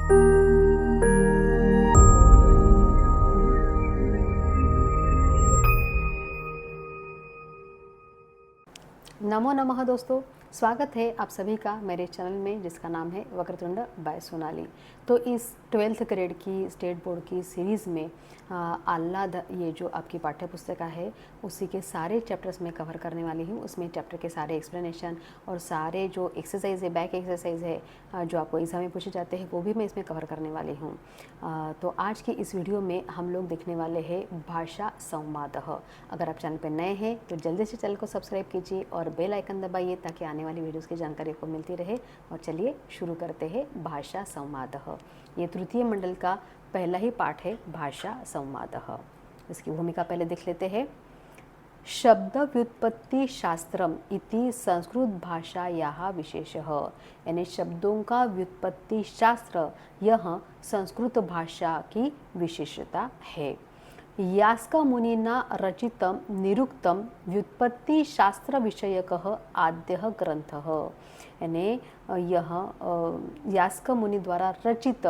नमो नमः दोस्तों, स्वागत है आप सभी का मेरे चैनल में जिसका नाम है वक्रतुंड बाय सोनाली। तो इस 12th ग्रेड की स्टेट बोर्ड की सीरीज़ में आह्लाद ये जो आपकी पाठ्य पुस्तिका है उसी के सारे चैप्टर्स में कवर करने वाली हूँ। उसमें चैप्टर के सारे एक्सप्लेनेशन और सारे जो एक्सरसाइज है, बैक एक्सरसाइज है जो आपको एग्जाम में पूछे जाते हैं वो भी मैं इसमें कवर करने वाली हूँ। तो आज की इस वीडियो में हम लोग देखने वाले हैं भाषा संवादः। अगर आप चैनल पर नए हैं तो जल्दी से चैनल को सब्सक्राइब कीजिए और बेल आइकन दबाइए ताकि आने वाली वीडियोस की जानकारी आपको मिलती रहे। और चलिए शुरू करते हैं भाषा संवादः। ये तृतीय मंडल का पहला ही पाठ है भाषा संवादः। इसकी भूमिका पहले देख लेते हैं। शब्द व्युत्पत्ति शास्त्रम इति संस्कृत भाषायाः विशेषः, यानी शब्दों का व्युत्पत्ति शास्त्र यह संस्कृत भाषा की विशेषता है। यास्क मुनिना रचितं निरुक्तं व्युत्पत्ति शास्त्र विषयकः आद्यः ग्रंथः, यानी यह यास्क मुनि द्वारा रचित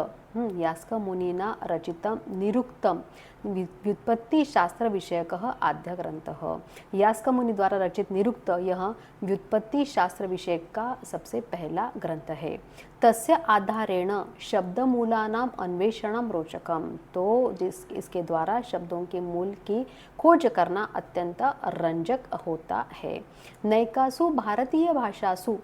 यास्क मुनिना रचितं निरुक्तं व्युत्पत्ति शास्त्र विषयकः आद्य ग्रंथः। यास्क मुनि द्वारा रचित निरुक्त यह व्युत्पत्ति शास्त्र विषयक का सबसे पहला ग्रंथ है। तस्य आधारेण शब्दमूलानाम अन्वेषणम रोचकम, तो इसके द्वारा शब्दों के मूल की खोज करना अत्यंत रंजक होता है। नैकासु भारतीय भाषासु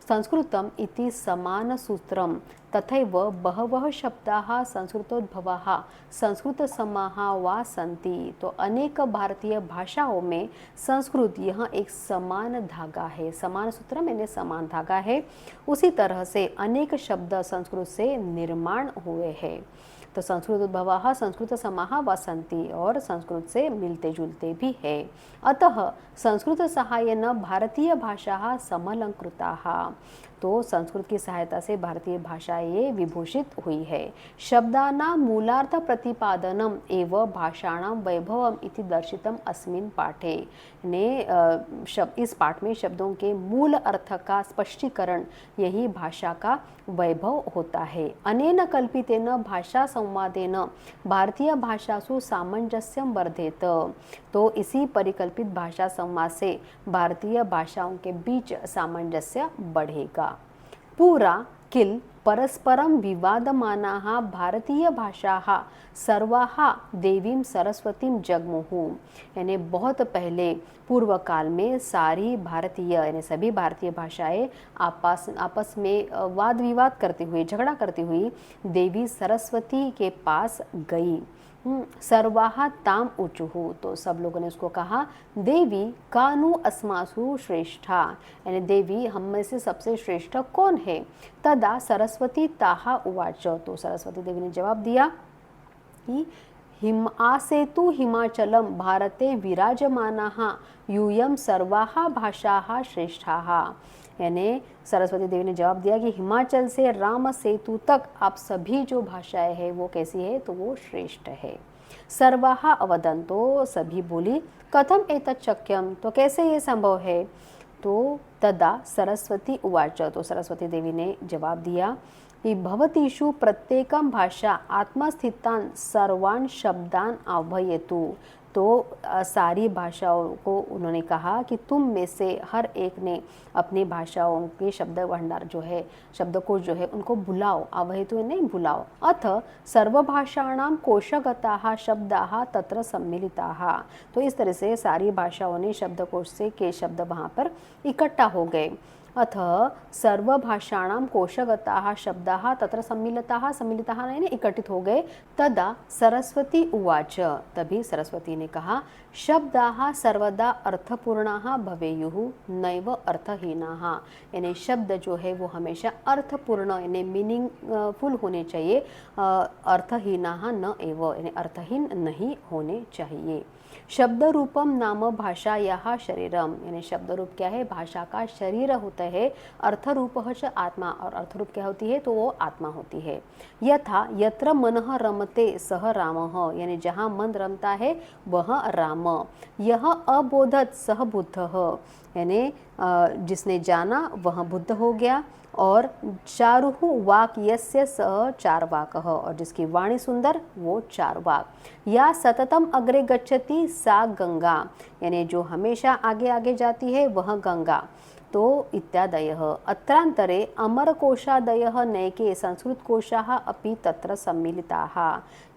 संस्कृतम इति समान सूत्रम तथैव बहवः शब्दाः संस्कृतोद्भवाः संस्कृतसमाः वा सन्ति, तो अनेक भारतीय भाषाओं में संस्कृत यह एक समान धागा है। समान सूत्रम यानी समान धागा है। उसी तरह से अनेक शब्द संस्कृत से निर्माण हुए हैं। तो संस्कृतोद्भवाः संस्कृतसमाः वा सन्ति, और संस्कृत से मिलते जुलते भी है। अतः संस्कृत सहायेन भारतीय भाषाः समलंकृताः, तो संस्कृत की सहायता से भारतीय भाषाएं विभूषित हुई है। शब्दानां मूलार्थ प्रतिपादनम एवं भाषाणां वैभवम इति दर्शितम अस्मिन् पाठे, ने इस पाठ में शब्दों के मूल अर्थ का स्पष्टीकरण यही भाषा का वैभव होता है। अनेन कल्पितेन भाषा संवादेन भारतीय भाषासु सामंजस्यम वर्धेत, तो इसी परिकल्पित भाषा संवाद से भारतीय भाषाओं के बीच सामंजस्य बढ़ेगा। पूरा किल परस्परं विवादमानाः भारतीय भाषाः सर्वाः देवीं सरस्वतीं जगमुहु, यानी बहुत पहले पूर्व काल में सारी भारतीय यानी सभी भारतीय भाषाएं आपस में वाद विवाद करती हुई, झगड़ा करती हुई देवी सरस्वती के पास गई। सर्वाहा ताम ऊचुहु, तो सब लोगों ने उसको कहा देवी कानु अस्मासु श्रेष्ठा, यानी देवी हम में से सबसे श्रेष्ठ कौन है। तदा सरस्वती ताहा उवाच, तो सरस्वती देवी ने जवाब दिया कि आसेतु हिमाचलम भारते विराजमानाः यूयं सर्वाः भाषाः श्रेष्ठाः, यानी सरस्वती देवी ने जवाब दिया कि हिमाचल से राम सेतु तक आप सभी जो भाषाएं हैं वो कैसी है, तो वो श्रेष्ठ है। सर्वाहा अवदन, तो सभी बोली कथम एतत् शक्यम, तो कैसे ये संभव है। तो तदा सरस्वती उवाच, तो सरस्वती देवी ने जवाब दिया कि भवतीषु प्रत्येकं भाषा आत्मस्थितान् सर्वान् शब्दान् आह्वयतु, तो सारी भाषाओं को उन्होंने कहा कि तुम में से हर एक ने अपनी भाषाओं के शब्द भंडार जो है, शब्दकोश जो है उनको बुलाओ, आह्वयतु नहीं बुलाओ। अथ सर्वभाषाणां कोशगताः शब्दाः तत्र सम्मिलिताः, तो इस तरह से सारी भाषाओं ने शब्दकोश से के शब्द वहाँ पर इकट्ठा हो गए। अथ सर्वभाषाणां कोशगताः शब्दाः तत्र सम्मिलिताः, सम्मिलिताः यानी इकट्ठित हो गए। तदा सरस्वती उवाच, तभी सरस्वती ने कहा शब्दाः सर्वदा अर्थपूर्णाः भवेयुः नैव अर्थहीनाः, यानी शब्द जो है वो हमेशा अर्थपूर्ण यानी मीनिंगफुल होने चाहिए, अर्थहीनाः न एव, यानी अर्थहीन नहीं होने चाहिए। शब्द रूपम नाम भाषायाः शरीरम, यानी शब्द रूप क्या है, भाषा का शरीर होता है। अर्थ रूप च आत्मा, और अर्थ रूप क्या होती है, तो वो आत्मा होती है। यथा यत्र मनः रमते सह रामः, यानी जहाँ मन रमता है वह राम। यह अबोधत सह बुद्धः, यानी जिसने जाना वह बुद्ध हो गया, और चारुः वाक् यस्य सः चार्वाकः, और जिसकी वाणी सुंदर वो चार्वाक। या सततम अग्रे गच्छति सा गंगा, यानी जो हमेशा आगे आगे जाती है वह गंगा। तो इत्यादयः। अत्रांतरे अमरकोशादयः नैके संस्कृतकोशाः अपि तत्र सम्मिलिताः,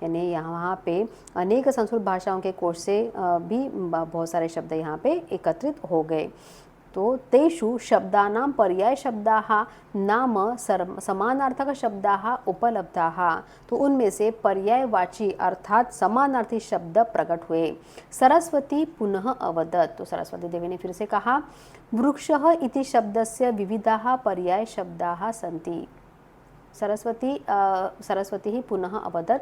यानी यहाँ पे अनेक संस्कृत भाषाओं के कोश से भी बहुत सारे शब्द यहाँ पे एकत्रित हो गए। तो तेषु शब्दानां पर्याय शब्दाः नाम समानार्थक शब्दाः उपलब्धाः, तो उनमें से पर्यायवाची अर्थात समानार्थी शब्द प्रकट हुए। सरस्वती पुनः अवदत्, तो सरस्वती देवी ने फिर से कहा, वृक्षः इति शब्दस्य विविधाः पर्याय शब्दाः सन्ति। सरस्वती ही पुनः अवदत्,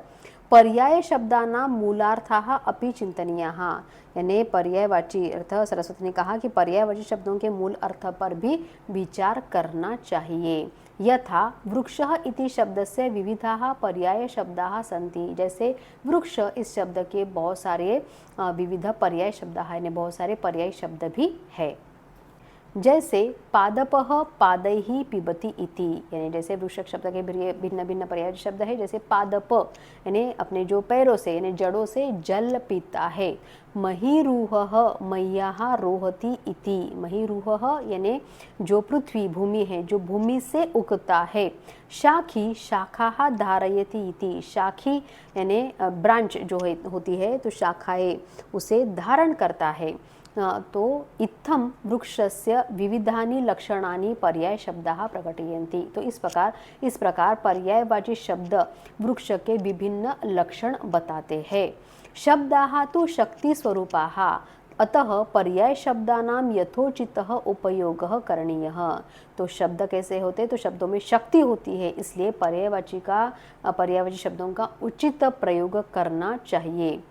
पर्याय शब्दानां मूलार्थाः अपि चिंतनीयाः, यानी पर्यायवाची अर्थ सरस्वती ने कहा कि पर्यायवाची शब्दों के मूल अर्थ पर भी विचार करना चाहिए। यथा वृक्षः इति शब्दस्य विविधाः पर्याय शब्दाः सन्ति, जैसे वृक्ष इस शब्द के बहुत सारे विविध पर्याय शब्द हैं, यानी बहुत सारे पर्याय शब्द भी है। जैसे पादपः पादैः पिबति इति, यानी जैसे वृक्षक शब्द के भिन्न भिन्न पर्याय शब्द है, जैसे पादप यानी अपने जो पैरों से यानी जड़ों से जल पीता है। महीरुहः मय्याः रोहति इति, महीरुहः यानी जो पृथ्वी भूमि है, जो भूमि से उगता है। शाखी शाखाः धारयति इति, शाखी यानी ब्रांच जो है होती है, तो शाखाएं उसे धारण करता है। तो इत्थम वृक्षस्य विविधानि लक्षणानि पर्याय शब्दाः प्रकटयन्ति, तो इस प्रकार पर्यायवाची शब्द वृक्ष के विभिन्न लक्षण बताते हैं। शब्दाः तु शक्ति स्वरूपाः, अतः पर्याय शब्दानां यथोचितः उपयोगः करणीयः, तो शब्द कैसे होते, तो शब्दों में शक्ति होती है, इसलिए पर्यायवाची शब्दों का उचित प्रयोग करना चाहिए।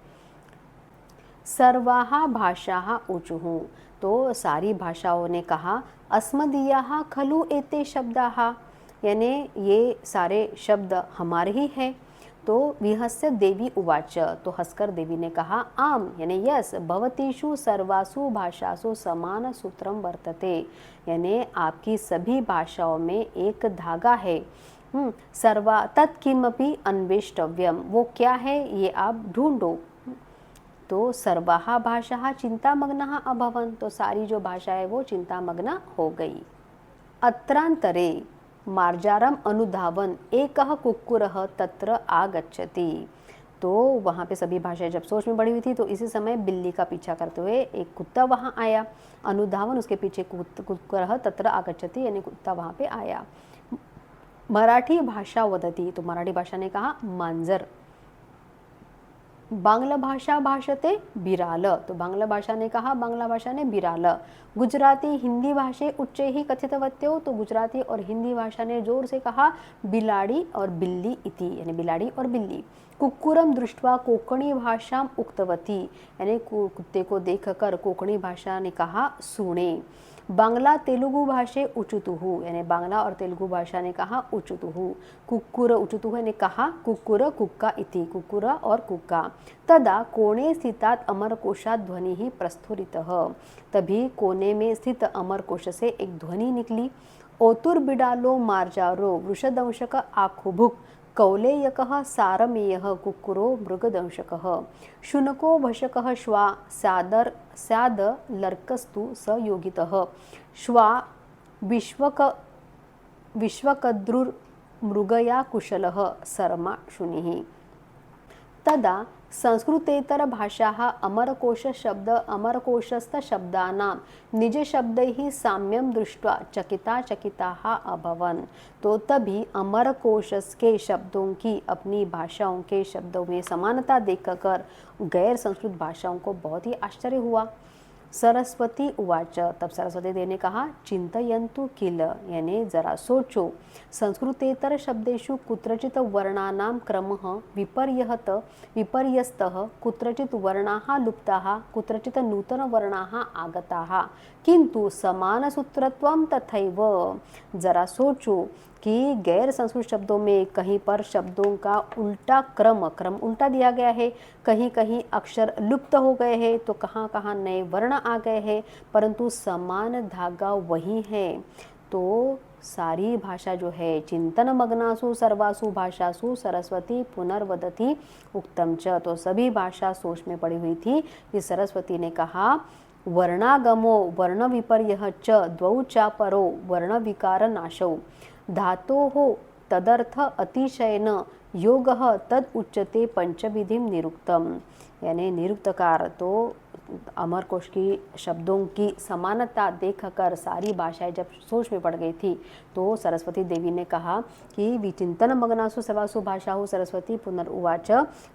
सर्वाः भाषाः ऊचुः, तो सारी भाषाओं ने कहा, अस्मदीयाः खलु एते शब्दाः, यानी ये सारे शब्द हमारे ही हैं। तो विहस्य देवी उवाच, तो हंसकर देवी ने कहा, आम यानी यस, भवतीषु सर्वासु भाषासु समान सूत्रम वर्तते, यानी आपकी सभी भाषाओं में एक धागा है। सर्वा तत्किमपि अन्वेष्टव्यम, वो क्या है ये आप ढूंढो। तो सर्वाः भाषाः चिंतामग्नाः अभवन्, तो सारी जो भाषा है वो चिंतामग्ना हो गई। अत्रांतरे मार्जारम अनुधावन एकः कुक्कुरः तत्र आगच्छति, तो वहाँ पे सभी भाषाएं जब सोच में पड़ी हुई थी, तो इसी समय बिल्ली का पीछा करते हुए एक कुत्ता वहाँ आया। अनुधावन उसके पीछे कुक्कुरः तत्र आगच्छति, यानी कुत्ता वहाँ पे आया। मराठी भाषा वदति, तो मराठी भाषा ने कहा मांजर। बांग्ला भाषा भाषते बिराल, तो बांग्ला भाषा ने कहा, बांग्ला भाषा ने बिराल। गुजराती हिंदी भाषे उच्चै ही कथितवत्यो, तो गुजराती और हिंदी भाषा ने जोर से कहा बिलाड़ी और बिल्ली इति, यानी बिलाड़ी और बिल्ली। कुक्कुरम दृष्ट्वा कोंकणी भाषाम उक्तवती, यानी कुत्ते को देखकर कोंकणी भाषा ने कहा सुने। बांग्ला तेलुगु भाषे उचुतुः, यानी बांग्ला और तेलुगु भाषा ने कहा उचुतुः। कुक्कुर उचुतुः ने कहा कुक्कुर कुक्का इति, कुक्कुर और कुक्का। तदा कोणे स्थितात् अमरकोशात् ध्वनिः प्रस्फुरितः, तभी कोने में स्थित अमरकोश से एक ध्वनि निकली। ओतुर्बिडालो मार्जारो वृषदंशक आखुभुक्, कौलेयकः सारमेयः कुक्कुरो मृगदंशकः, शुनको भशकः श्वा स्यादलर्कस्तु स योगितः, श्वा विश्वकद्रुर्मृगया कुशलः सरमा शुनिः। तदा संस्कृतेतर भाषाः अमरकोशस्थ शब्दानां निज शब्दैः साम्यं दृष्ट्वा चकिताः अभवन्, तो तभी अमरकोश के शब्दों की अपनी भाषाओं के शब्दों में समानता देखकर गैर संस्कृत भाषाओं को बहुत ही आश्चर्य हुआ। सरस्वती उवाच, तब सरस्वती देवी ने कहा, चिंतयन्तु किल, यानी जरा सोचो। संस्कृतेतर शब्देषु कुत्रचित् वर्णानां क्रमः विपर्यस्तः, कुत्रचित् वर्णाः लुप्ताः, कुत्रचित् नूतनवर्णाः आगताः, किंतु समानसूत्रत्वं तथैव। जरा सोचो कि गैर संस्कृत शब्दों में कहीं पर शब्दों का उल्टा क्रम उल्टा दिया गया है, कहीं कहीं अक्षर लुप्त हो गए हैं, तो कहाँ कहाँ नए वर्ण आ गए हैं, परंतु समान धागा वही है। तो सारी भाषा जो है चिंतन मग्नासु सर्वासु भाषासु सरस्वती पुनर्वदति उक्तम च, तो सभी भाषा सोच में पड़ी हुई थी कि सरस्वती ने कहा वर्णागमो वर्ण विपर्यः च द्वौ चापरो वर्ण विकार नाशौ धातोः तदर्थ अतिशयन योगः तद उच्यते पंचविधिम निरुक्तम। यानी निरुक्तकार तो अमरकोश की शब्दों की समानता देखकर सारी भाषाएं जब सोच में पड़ गई थी तो सरस्वती देवी ने कहा कि विचिंतन मग्नासु सर्वासु भाषाहु सरस्वती पुनर्उवाच।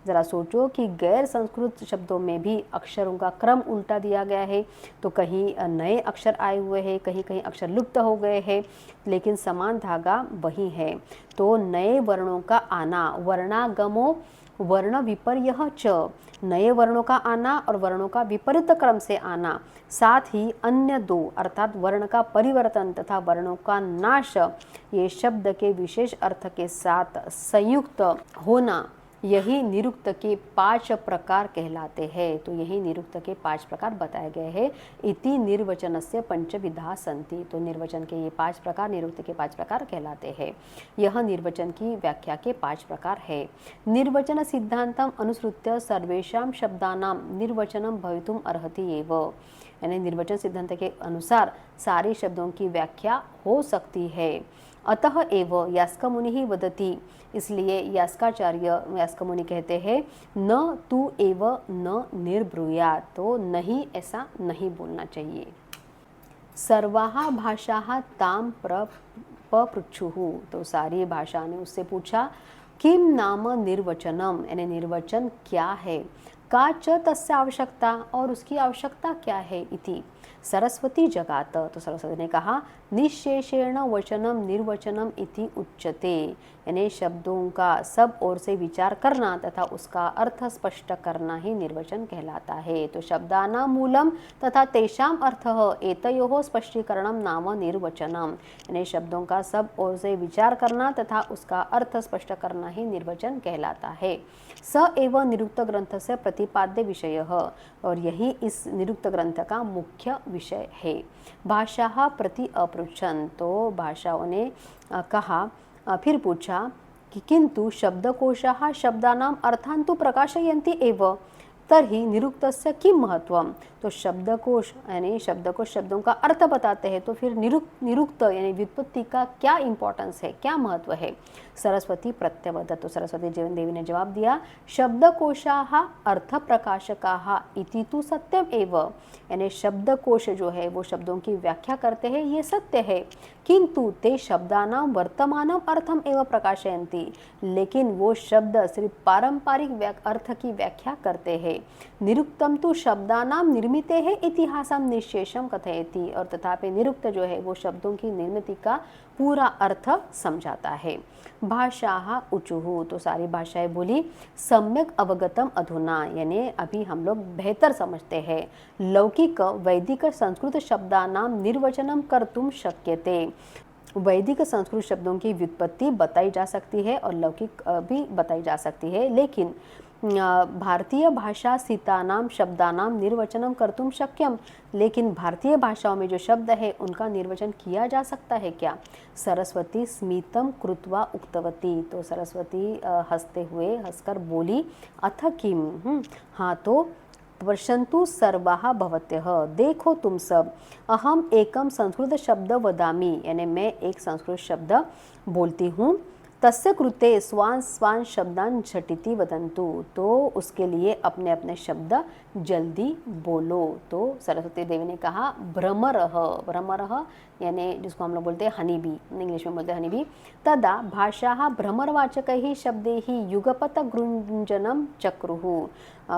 जरा सोचो कि गैर संस्कृत शब्दों में भी अक्षरों का क्रम उल्टा दिया गया है, तो कहीं नए अक्षर आए हुए हैं, कहीं कहीं अक्षर लुप्त हो गए हैं, लेकिन समान धागा वही है। तो नए वर्णों का आना, वर्णागमो वर्ण विपर्यः च, नए वर्णों का आना और वर्णों का विपरीत क्रम से आना, साथ ही अन्य दो अर्थात वर्ण का परिवर्तन तथा वर्णों का नाश, ये शब्द के विशेष अर्थ के साथ संयुक्त होना, यही निरुक्त के 5 प्रकार कहलाते हैं। तो यही निरुक्त के 5 प्रकार बताए गए हैं। इति निर्वचनस्य पंचविधा सन्ति, तो निर्वचन के ये 5 प्रकार, निरुक्त के 5 प्रकार कहलाते हैं। यह निर्वचन की व्याख्या के 5 प्रकार है। निर्वचन सिद्धांतम अनुसृत्य सर्वेषां शब्दानां निर्वचनम भवितुम अर्हति एव, यानी निर्वचन सिद्धांत के अनुसार सारे शब्दों की व्याख्या हो सकती है। अतः एव यास्कमुनि वदति, इसलिए यास्काचार्य कहते हैं न तू एव न निर्ब्रूयात्, तो नहीं ऐसा नहीं बोलना चाहिए। सर्वाः भाषाः तां पपृच्छुः, तो सारी भाषा ने उससे पूछा किम नाम निर्वचनम, यानी निर्वचन क्या है, का च तस्य आवश्यकता, और उसकी आवश्यकता क्या है। इति सरस्वती जगात, तो सरस्वती ने कहा निशेषेण वचनम निर्वचनम इति उच्यते, यानी शब्दों का सब ओर से विचार करना तथा उसका अर्थ स्पष्ट करना ही निर्वचन कहलाता है। तो शब्दानां मूलम तथा तेषां अर्थः एतयोः स्पष्टीकरणं नाम निर्वचनम, यानी शब्दों का सब ओर से विचार करना तथा उसका अर्थ स्पष्ट करना ही निर्वचन कहलाता है। स एव निरुक्त ग्रंथ से प्रतिपाद्य विषयः, और यही इस निरुक्त ग्रंथ का मुख्य विषय है। भाषा प्रति अपृच्छन्, तो भाषाओं ने कहा फिर पूछा कि किंतु शब्दकोशाः शब्दानां अर्थान् तु प्रकाशयन्ति एव, तर्हि निरुक्तस्य किं महत्वम, तो शब्दकोश यानी शब्दकोश शब्दों का अर्थ बताते हैं, तो फिर निरुक्त यानी व्युत्पत्ति का क्या इंपॉर्टेंस है, क्या महत्व है। सरस्वती प्रत्यवदत, तो सरस्वती देवी ने जवाब दिया शब्दकोशाः अर्थ प्रकाशकाः इति तु सत्यम एव, यानी शब्दकोश जो है वो शब्दों की व्याख्या करते हैं, ये सत्य है। किंतु ते शब्दानां वर्तमानम अर्थम एव प्रकाशयन्ति, लेकिन वो शब्द सिर्फ पारंपरिक अर्थ की व्याख्या करते हैं। निरुक्तम तो शब्दानां निर्मिते है इतिहासम निशेषम कथयति, और तथापि निरुक्त जो है वो शब्दों की निर्मिति का पूरा अर्थ समझाता है। भाषाः ऊचुः, तो सारी भाषाएं बोली सम्यक अवगतम अधुना, यानी अभी हम लोग बेहतर समझते हैं। लौकिक वैदिक संस्कृत शब्दानां निर्वचनम कर्तुम शक्यते, वैदिक संस्कृत शब्दों की व्युत्पत्ति बताई जा सकती है और लौकिक भी बताई जा सकती है, लेकिन भारतीय भाषा स्थितानां शब्दानां निर्वचनम कर्तुम शक्यम, लेकिन भारतीय भाषाओं में जो शब्द है उनका निर्वचन किया जा सकता है क्या। सरस्वती स्मितम कृत्वा उक्तवती, तो सरस्वती हंसते हुए हंसकर बोली अथ किम, हाँ तो पश्यन्तु सर्वाः भवत्यः, देखो तुम सब, अहम एकम संस्कृत शब्द वदामि, यानी मैं एक संस्कृत शब्द बोलती हूँ। तस्य कृते स्वान स्वान शब्दान झटिति वदन्तु, तो उसके लिए अपने अपने शब्द जल्दी बोलो। तो सरस्वती देवी ने कहा भ्रमरः, भ्रमरः यानी जिसको हम लोग बोलते हैं हनी बी, इंग्लिश में बोलते हैं हनी बी। तदा भाषाः भ्रमरवाचकैः शब्दैः युगपत गृञ्जनं चक्रुः,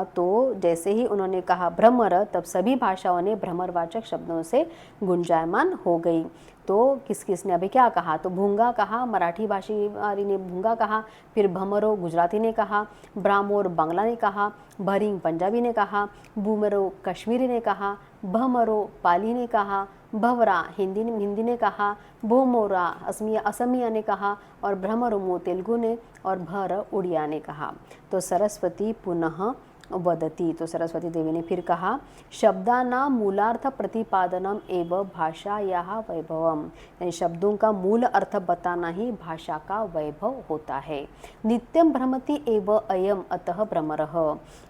तो जैसे ही उन्होंने कहा भ्रमर, तब सभी भाषाओं ने भ्रमरवाचक शब्दों से गुंजायमान हो गई। तो किस किस ने अभी क्या कहा, तो भूंगा कहा, मराठी भाषी वाली ने भूंगा कहा, फिर भमरो गुजराती ने कहा, ब्राह्मोर बांग्ला ने कहा, भरिंग पंजाबी ने कहा, बूमरो कश्मीरी ने कहा, भमरो पाली ने कहा, भवरा हिंदी ने कहा, भोमोरा असमिया ने कहा, और भ्रमरुमो तेलुगु ने, और भर उड़िया ने कहा। तो सरस्वती पुनः वदति। तो सरस्वती देवी ने फिर कहा, शब्दानां मूलार्थ प्रतिपादनम एव भाषायाः वैभवम, यानी शब्दों का मूल अर्थ बताना ही भाषा का वैभव होता है। नित्यम भ्रमति एव अयम अतः भ्रमरः,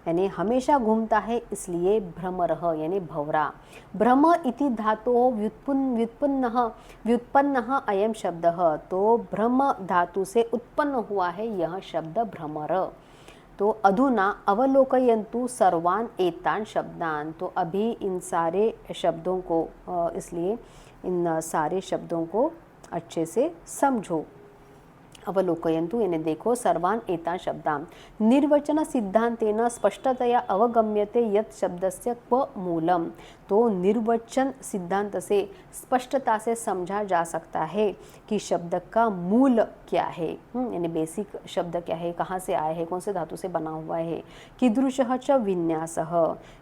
यानी हमेशा घूमता है इसलिए भ्रमरः यानी भंवरा। भ्रम इति धातोः व्युत्पन्नः अयम शब्दः, तो भ्रम धातु से उत्पन्न हुआ है यह शब्द भ्रमर। तो अधुना अवलोकयन्तु सर्वान् एतान् शब्दान्, तो अभी इन सारे शब्दों को इसलिए इन सारे शब्दों को अच्छे से समझो। अवलोकयन्तु यानी देखो, सर्वान् एतान् शब्दान्। निर्वचन सिद्धांतेन स्पष्टतया अवगम्यते यत् शब्दस्य क्व मूलम, तो निर्वचन सिद्धांत से स्पष्टता से समझा जा सकता है कि शब्द का मूल क्या है, यानी बेसिक शब्द क्या है, कहाँ से आया है, कौन से धातु से बना हुआ है। कीदृशः च विन्यासः,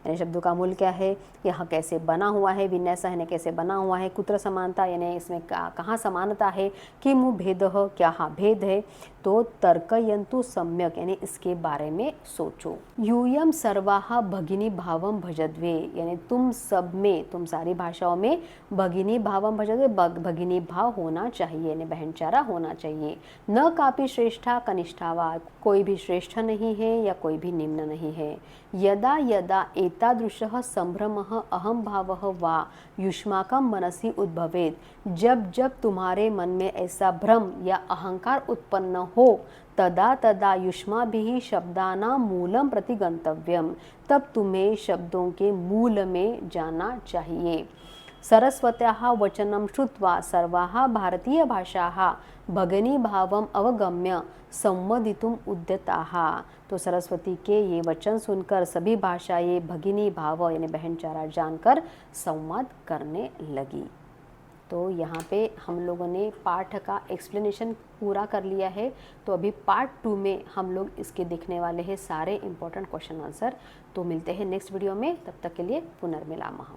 यानी शब्दों का मूल क्या है, यह कैसे बना हुआ है, विन्यासः यानी कैसे बना हुआ है, कुत्र समानता यानी इसमें कहाँ समानता है, किमु भेदः क्या हाँ भेद है। तो तर्कयन्तु सम्यक यानी इसके बारे में सोचो। यूयम सर्वाः भगिनी भावम भजद्वे, यानी तुम सब में, तुम सारी भाषाओं में भगिनी भावम भजद्वे, भगिनी भाव होना चाहिए यानी बहनचारा होना चाहिए। न कापि श्रेष्ठा कनिष्ठा वा, कोई भी श्रेष्ठ नहीं है या कोई भी निम्न नहीं है। यदा यदा एतादृशः संभ्रमः अहम भावः वा युष्माकं मनसि उद्भवेत्, जब जब तुम्हारे मन में ऐसा भ्रम या अहंकार उत्पन्न हो, तदा तदा युष्माभिः शब्दानां मूलं प्रति गंतव्यम, तब तुम्हें शब्दों के मूल में जाना चाहिए। सरस्वत्याः वचनं श्रुत्वा सर्वाः भारतीयभाषाः भगिनीभावम् अवगम्य संवदितुम् उद्यताः, तो सरस्वती के ये वचन सुनकर सभी भाषाएं भगिनी भाव यानी बहनचारा जानकर संवाद करने लगी। तो यहाँ पे हम लोगों ने पाठ का एक्सप्लेनेशन पूरा कर लिया है। तो अभी पार्ट 2 में हम लोग इसके देखने वाले हैं सारे इंपॉर्टेंट क्वेश्चन आंसर। तो मिलते हैं नेक्स्ट वीडियो में, तब तक के लिए पुनर्मिलामः।